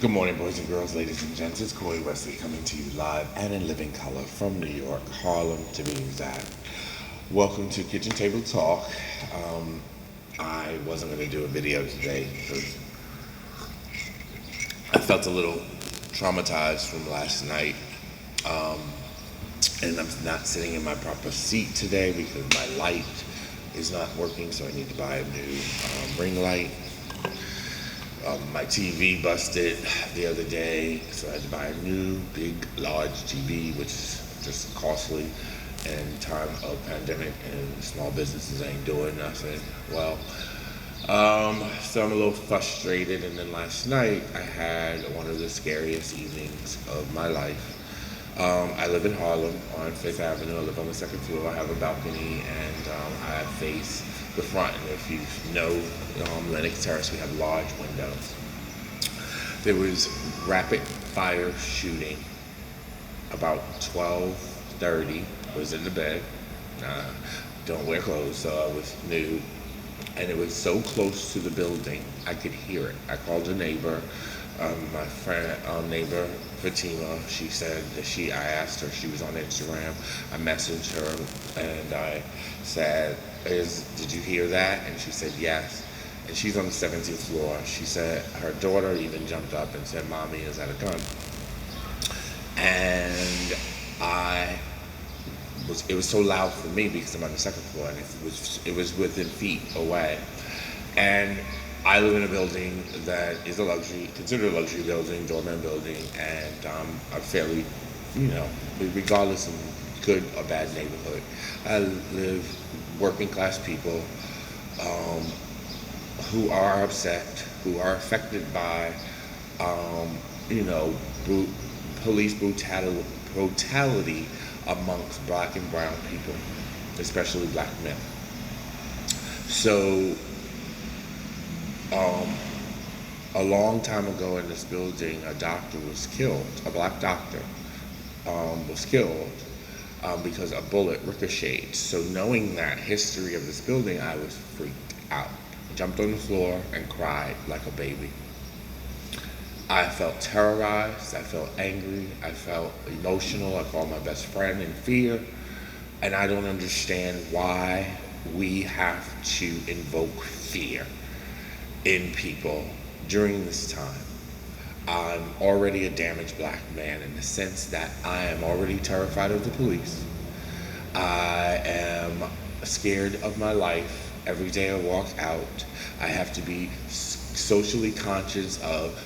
Good morning, boys and girls, ladies and gents. It's Corey Wesley coming to you live and in living color from New York, Harlem to be exact. Welcome to Kitchen Table Talk. I wasn't going to do a video today because I felt a little traumatized from last night. Um, and I'm not sitting in my proper seat today because my light is not working, so I need to buy a new ring light. My TV busted the other day, so I had to buy a new, big, large TV, which is just costly. In time of pandemic and small businesses ain't doing nothing. Well, so I'm a little frustrated. And then last night I had one of the scariest evenings of my life. I live in Harlem on Fifth Avenue. I live on the second floor. I have a balcony, and I face the front. And if you know Lenox Terrace, we have large windows. There was rapid fire shooting about 12:30. I was in the bed. Don't wear clothes, so I was nude. And it was so close to the building, I could hear it. I called a neighbor. My friend, neighbor Fatima, she said that I asked her, she was on Instagram. I messaged her and I said, did you hear that? And she said, yes. And she's on the 17th floor. She said her daughter even jumped up and said, Mommy, is that a gun? And it was so loud for me because I'm on the second floor, and it was within feet away. And I live in a building that is considered a luxury building, doorman building, and a fairly, regardless of good or bad neighborhood. I live working class people who are upset, who are affected by, police brutality amongst black and brown people, especially black men. So, a long time ago in this building, a doctor was killed, a black doctor was killed because a bullet ricocheted. So knowing that history of this building, I was freaked out. Jumped on the floor and cried like a baby. I felt terrorized, I felt angry, I felt emotional. I called my best friend in fear, and I don't understand why we have to invoke fear in people during this time. I'm already a damaged black man in the sense that I am already terrified of the police. I am scared of my life. Every day I walk out, I have to be socially conscious of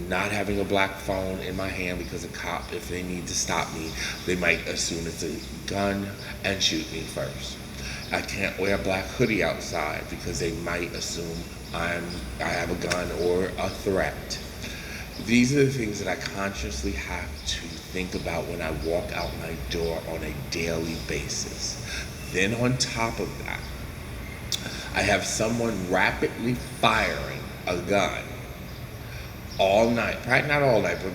not having a black phone in my hand because a cop, if they need to stop me, they might assume it's a gun and shoot me first. I can't wear a black hoodie outside because they might assume I have a gun or a threat. These are the things that I consciously have to think about when I walk out my door on a daily basis. Then on top of that, I have someone rapidly firing a gun all night, probably not all night, but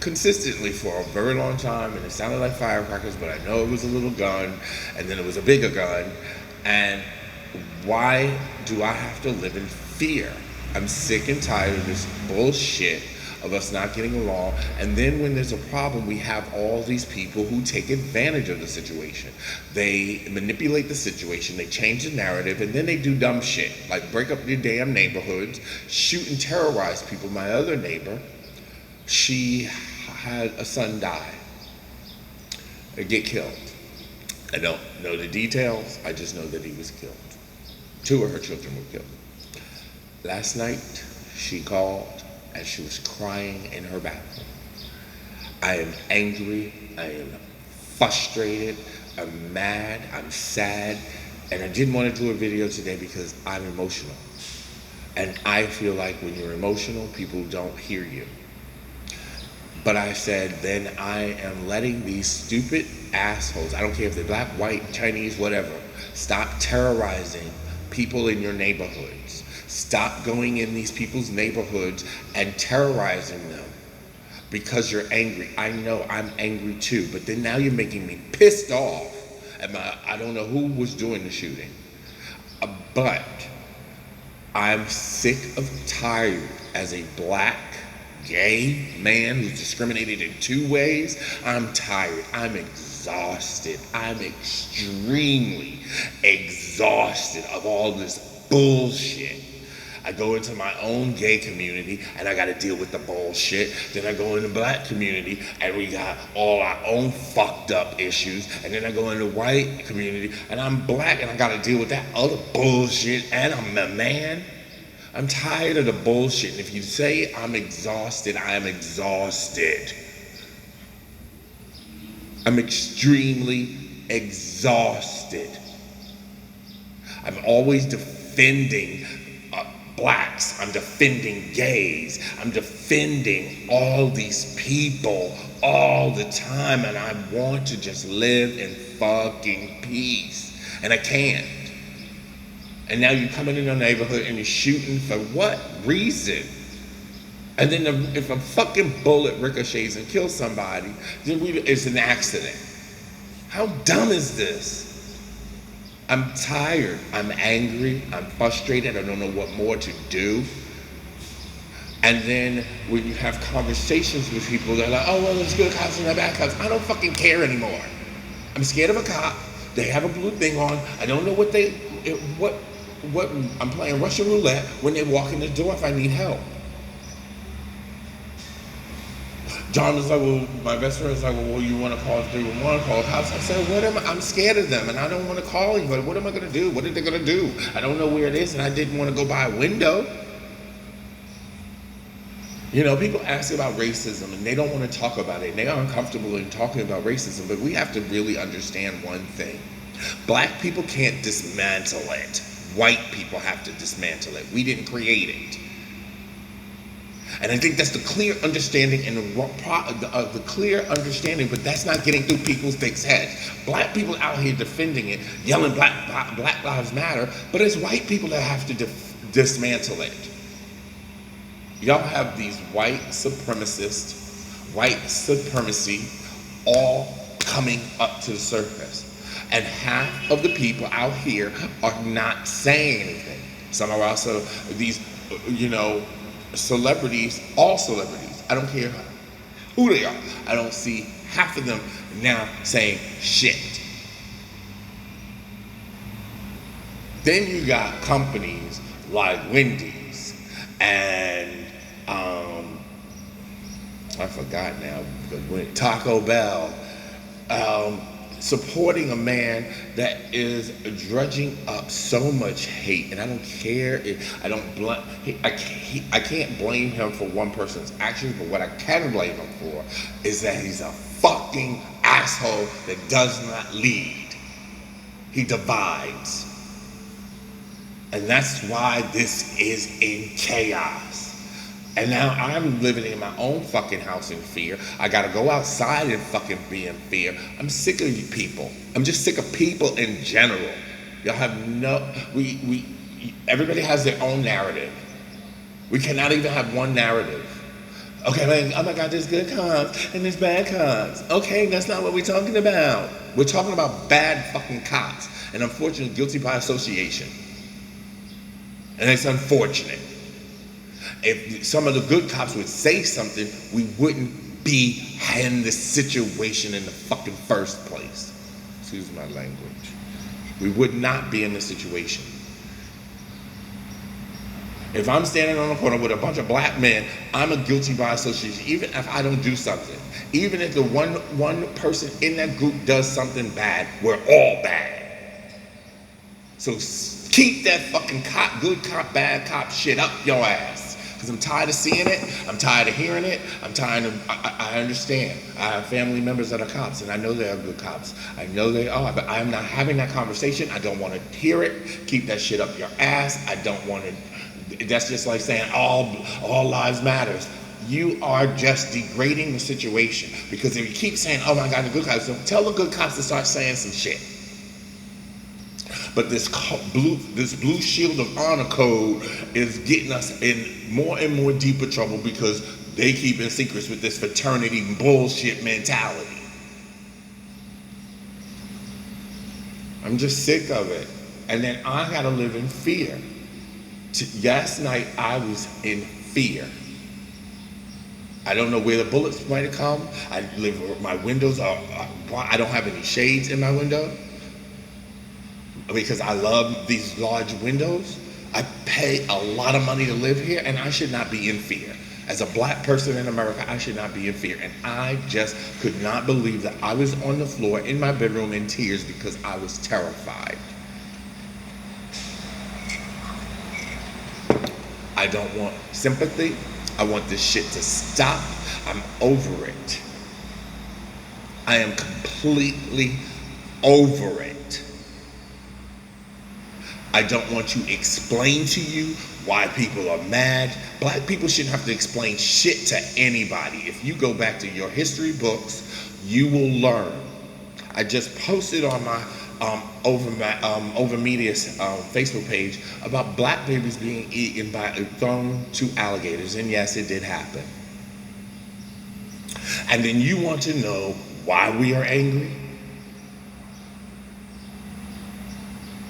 consistently for a very long time, and it sounded like firecrackers, but I know it was a little gun, and then it was a bigger gun. And why do I have to live in fear? I'm sick and tired of this bullshit of us not getting along. And then when there's a problem, we have all these people who take advantage of the situation. They manipulate the situation, they change the narrative, and then they do dumb shit, like break up your damn neighborhoods, shoot and terrorize people. My other neighbor, she had a son die, or get killed. I don't know the details, I just know that he was killed. 2 of her children were killed. Last night, she called and she was crying in her bathroom. I am angry, I am frustrated, I'm mad, I'm sad, and I didn't want to do a video today because I'm emotional. And I feel like when you're emotional, people don't hear you. But I said, then I am letting these stupid assholes, I don't care if they're black, white, Chinese, whatever, stop terrorizing people in your neighborhoods. Stop going in these people's neighborhoods and terrorizing them because you're angry. I know I'm angry too, but then now you're making me pissed off. I don't know who was doing the shooting, but I'm sick of tired as a black gay man who's discriminated in 2 ways. I'm tired. I'm exhausted. I'm extremely exhausted of all this bullshit. I go into my own gay community and I gotta deal with the bullshit. Then I go in the black community and we got all our own fucked up issues. And then I go in the white community and I'm black and I gotta deal with that other bullshit. And I'm a man. I'm tired of the bullshit. And if you say I'm exhausted, I am exhausted. I'm extremely exhausted. I'm always defending blacks, I'm defending gays, I'm defending all these people all the time, and I want to just live in fucking peace, and I can't. And now you're coming in the neighborhood and you're shooting for what reason? And then if a fucking bullet ricochets and kills somebody, then it's an accident. How dumb is this? I'm tired, I'm angry, I'm frustrated, I don't know what more to do. And then when you have conversations with people, they're like, oh, well, there's good cops and bad cops. I don't fucking care anymore. I'm scared of a cop. They have a blue thing on. I don't know what I'm playing Russian roulette when they walk in the door if I need help. John was like, well, my best friend was like, well, you want to call 311, call cops? I said, I'm scared of them and I don't want to call you, but what am I going to do? What are they going to do? I don't know where it is and I didn't want to go by a window. You know, people ask about racism and they don't want to talk about it. And they are uncomfortable in talking about racism, but we have to really understand one thing. Black people can't dismantle it. White people have to dismantle it. We didn't create it. And I think that's the clear understanding and the clear understanding, but that's not getting through people's thick heads. Black people out here defending it, yelling Black Lives Matter, but it's white people that have to dismantle it. Y'all have these white supremacists, white supremacy, all coming up to the surface. And half of the people out here are not saying anything. Some are also these, celebrities, all celebrities, I don't care who they are, I don't see half of them now saying shit. Then you got companies like Wendy's and I forgot now, Taco Bell, supporting a man that is drudging up so much hate, and I don't care if I can't blame him for one person's actions, but what I can blame him for is that he's a fucking asshole that does not lead. He divides. And that's why this is in chaos. And now I'm living in my own fucking house in fear. I gotta go outside and fucking be in fear. I'm sick of you people. I'm just sick of people in general. Y'all have everybody has their own narrative. We cannot even have one narrative. Okay, man, oh my God, there's good cops and there's bad cops. Okay, that's not what we're talking about. We're talking about bad fucking cops. And unfortunately, guilty by association. And it's unfortunate. If some of the good cops would say something, we wouldn't be in this situation in the fucking first place. Excuse my language. We would not be in this situation. If I'm standing on the corner with a bunch of black men, I'm a guilty by association, even if I don't do something. Even if the one person in that group does something bad, we're all bad. So keep that fucking good cop, bad cop shit up your ass. Because I'm tired of seeing it, I'm tired of hearing it, I understand. I have family members that are cops, and I know they are good cops. I know they are, but I'm not having that conversation. I don't want to hear it. Keep that shit up your ass. I don't want to, that's just like saying all lives matters. You are just degrading the situation. Because if you keep saying, oh my God, the good cops, tell the good cops to start saying some shit. But this blue shield of honor code is getting us in more and more deeper trouble because they keep in secrets with this fraternity bullshit mentality. I'm just sick of it. And then I gotta live in fear. Last night I was in fear. I don't know where the bullets might have come. My windows are, I don't have any shades in my window because I love these large windows. I pay a lot of money to live here, and I should not be in fear. As a black person in America, I should not be in fear. And I just could not believe that I was on the floor in my bedroom in tears because I was terrified. I don't want sympathy. I want this shit to stop. I'm over it. I am completely over it. I don't want to explain to you why people are mad. Black people shouldn't have to explain shit to anybody. If you go back to your history books, you will learn. I just posted on my Over Media's Facebook page about black babies being thrown to alligators, and yes, it did happen. And then you want to know why we are angry?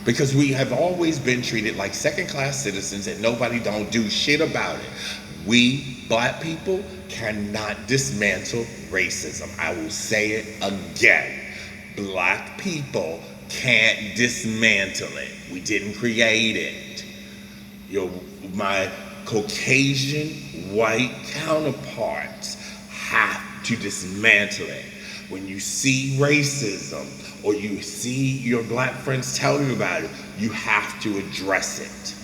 Because we have always been treated like second-class citizens and nobody don't do shit about it. We, black people, cannot dismantle racism. I will say it again. Black people can't dismantle it. We didn't create it. My Caucasian white counterparts have to dismantle it. When you see racism or you see your black friends tell you about it, you have to address it.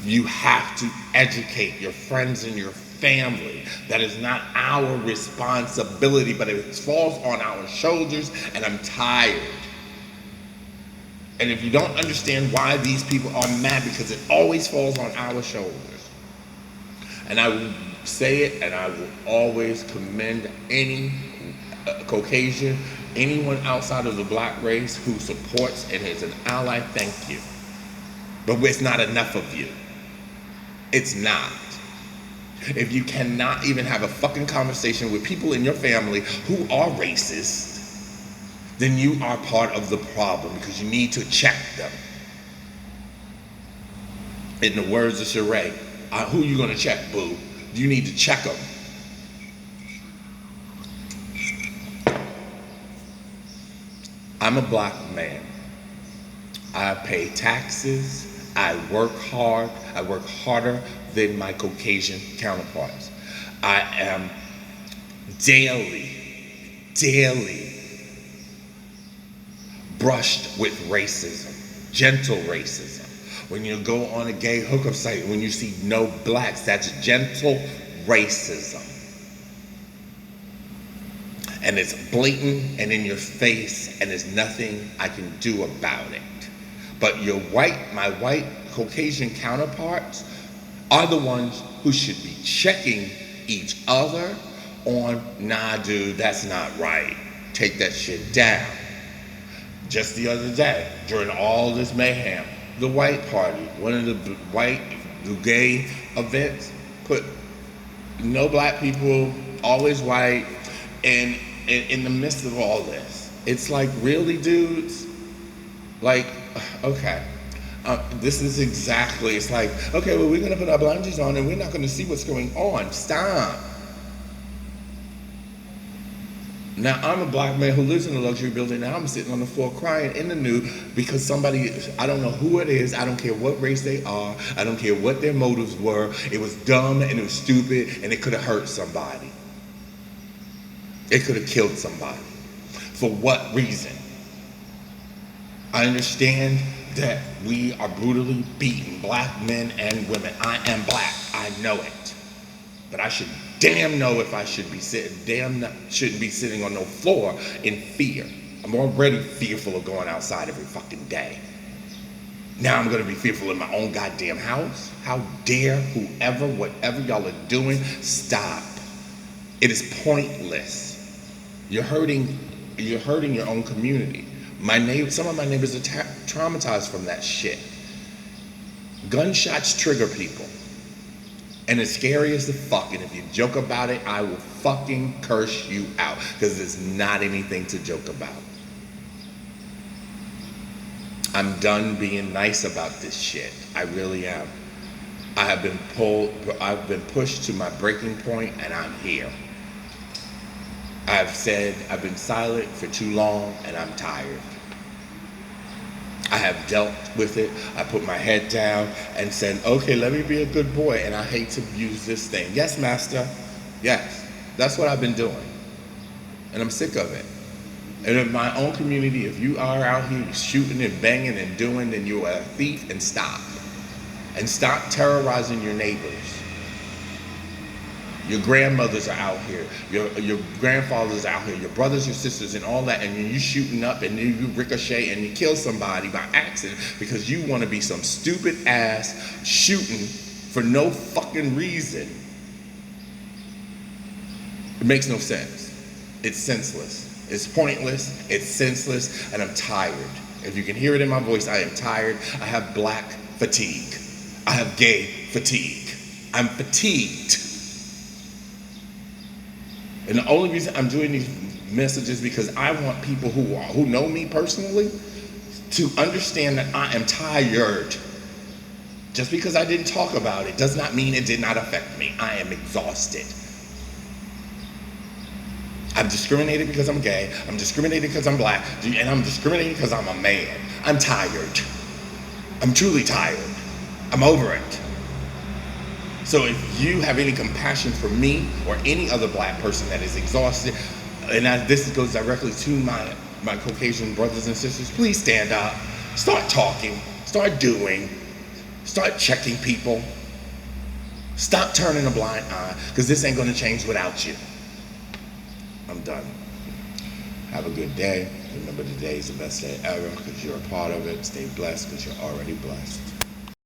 You have to educate your friends and your family. That is not our responsibility, but it falls on our shoulders, and I'm tired. And if you don't understand why these people are mad, because it always falls on our shoulders. And I will say it, and I will always commend any Caucasian, anyone outside of the black race who supports and is an ally, thank you. But it's not enough of you. It's not. If you cannot even have a fucking conversation with people in your family who are racist, then you are part of the problem, because you need to check them. In the words of Sheree, who you gonna check, boo? You need to check them. I'm a black man. I pay taxes. I work hard. I work harder than my Caucasian counterparts. I am daily brushed with racism, gentle racism. When you go on a gay hookup site, when you see no blacks, that's gentle racism. And it's blatant and in your face, and there's nothing I can do about it. But my white Caucasian counterparts are the ones who should be checking each other on, nah, dude, that's not right. Take that shit down. Just the other day, during all this mayhem, the white party, one of the gay events, put no black people, always white, and in the midst of all this, it's like, really, dudes? Like, okay. This is exactly, it's like, okay, well, we're gonna put our blinders on and we're not gonna see what's going on. Stop. Now, I'm a black man who lives in a luxury building. Now I'm sitting on the floor crying in the nude because somebody, I don't know who it is, I don't care what race they are, I don't care what their motives were. It was dumb and it was stupid and it could have hurt somebody. It could have killed somebody. For what reason? I understand that we are brutally beaten, black men and women. I am black, I know it. But I should damn know if I should be shouldn't be sitting on no floor in fear. I'm already fearful of going outside every fucking day. Now I'm gonna be fearful in my own goddamn house? How dare whoever, whatever y'all are doing, stop. It is pointless. You're hurting your own community. Some of my neighbors are traumatized from that shit. Gunshots trigger people. And it's scary as the fuck, and if you joke about it, I will fucking curse you out, because it's not anything to joke about. I'm done being nice about this shit. I really am. I've been pushed to my breaking point, and I'm here. I've been silent for too long, and I'm tired. I have dealt with it. I put my head down and said, okay, let me be a good boy, and I hate to use this thing. Yes, master. Yes. That's what I've been doing. And I'm sick of it. And in my own community, if you are out here shooting and banging and doing, then you are a thief, and stop. And stop terrorizing your neighbors. Your grandmothers are out here, your grandfathers are out here, your brothers, your sisters, and all that, and you shooting up and you ricochet and you kill somebody by accident because you want to be some stupid ass shooting for no fucking reason. It makes no sense. It's senseless. It's pointless. It's senseless, and I'm tired. If you can hear it in my voice, I am tired. I have black fatigue. I have gay fatigue. I'm fatigued. And the only reason I'm doing these messages because I want people who know me personally to understand that I am tired. Just because I didn't talk about it does not mean it did not affect me. I am exhausted. I'm discriminated because I'm gay. I'm discriminated because I'm black. And I'm discriminated because I'm a man. I'm tired. I'm truly tired. I'm over it. So if you have any compassion for me or any other black person that is exhausted, and this goes directly to my Caucasian brothers and sisters, please stand up, start talking, start doing, start checking people. Stop turning a blind eye, because this ain't gonna change without you. I'm done. Have a good day. Remember, today is the best day ever because you're a part of it. Stay blessed because you're already blessed.